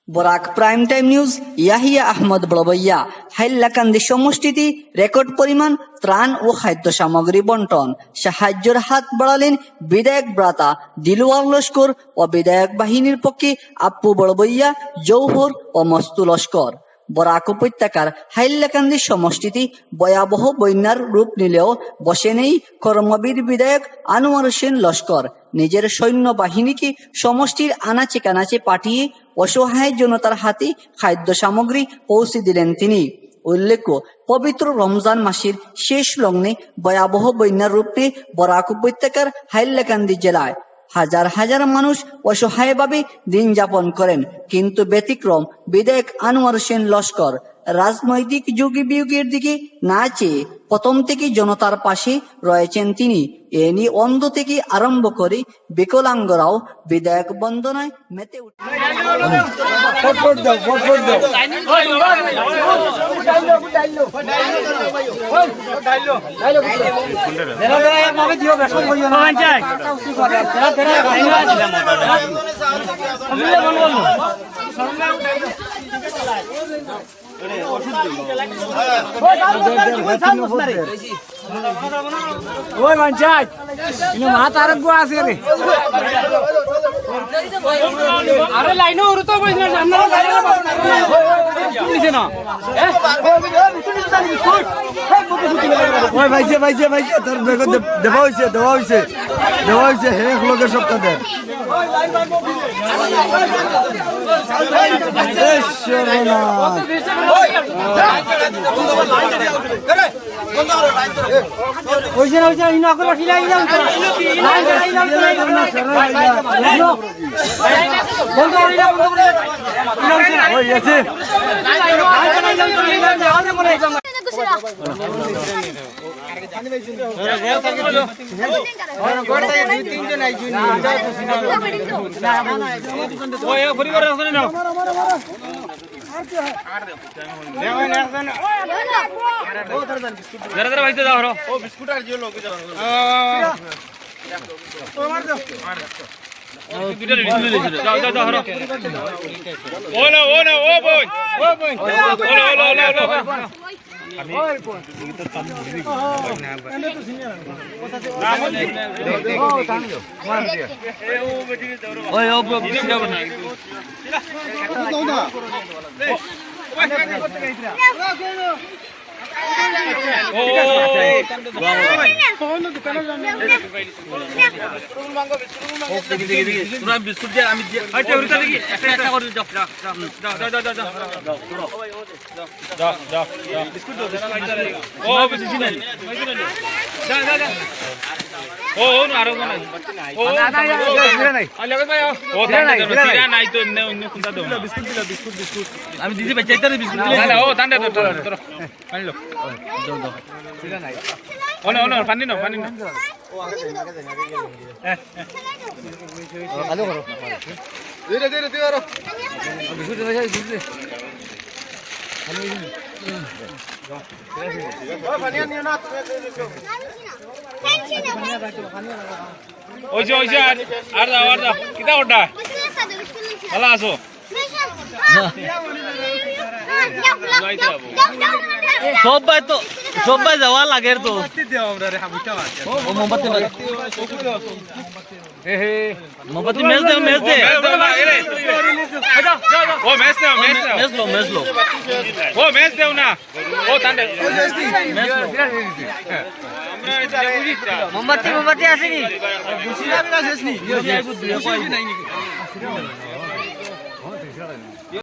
Barak prime time news Yahiya Ahmed Barbaiya Hailakandi সমষ্টিতে record পরিমাণ ত্রাণ ও খাদ্য সামগ্রী বন্টন সাহায্যের হাত বাড়ালেন বিধায়ক ব্রাতা দিলওয়ার লস্কর ও বিধায়ক বাহিনীর পক্ষে আপ্পু বড়বইয়া জৌহর ও মস্তু লস্কর। বরাক উপত্যকার হাইলাকান্দি সমষ্টিতে ভয়াবহ বন্যার রূপ নিলেও বসে নেই কর্মবীর বিধায়ক আনোয়ার হোসেন লস্কর। নিজের সৈন্য বাহিনীকে সমষ্টির আনাচে কানাচে পাঠিয়ে অসহায় জনতার হাতে খাদ্য সামগ্রী পৌঁছে দিলেন তিনি। উল্লেখ্য, পবিত্র রমজান মাসের শেষ লগ্নে ভয়াবহ বন্যার রূপ নিয়ে বরাক উপত্যকার হাইলাকান্দি জেলায় হাজার হাজার মানুষ অসহায়ভাবে দিন যাপন করেন। কিন্তু ব্যতিক্রম বিধায়ক আনোয়ার হোসেন লস্কর রাজনৈতিক যুগী বিয়োগের দিকে না চেয়ে প্রথম থেকে জনতার পাশে রয়েছেন তিনি। এ নিয়ে অন্ধ থেকে আরম্ভ করে বিকলাঙ্গরাও বিধায়ক বন্দনায় মেতে উঠে। ওই পঞ্চায়েত মাথা আর গো আছে রে আরে লাইনো ওর তো বইনা সামনে নিছে না ওই ভাইছে ভাইছে ভাইছে তোর বেগ দেওয়া হইছে হে লোকের সপ্তাহ দেন ওইছে ওইছে ইনা করে খিলাই যাও ওই আছে আমি দিদি বাচ্চা বিস্কুট পানি নাও আর দাও কিতা ওটা ভালো আছো সবাই যাওয়া লাগে তো মোমবাতি মেজ দে মেজ দেও না মোমবাতি আসেনি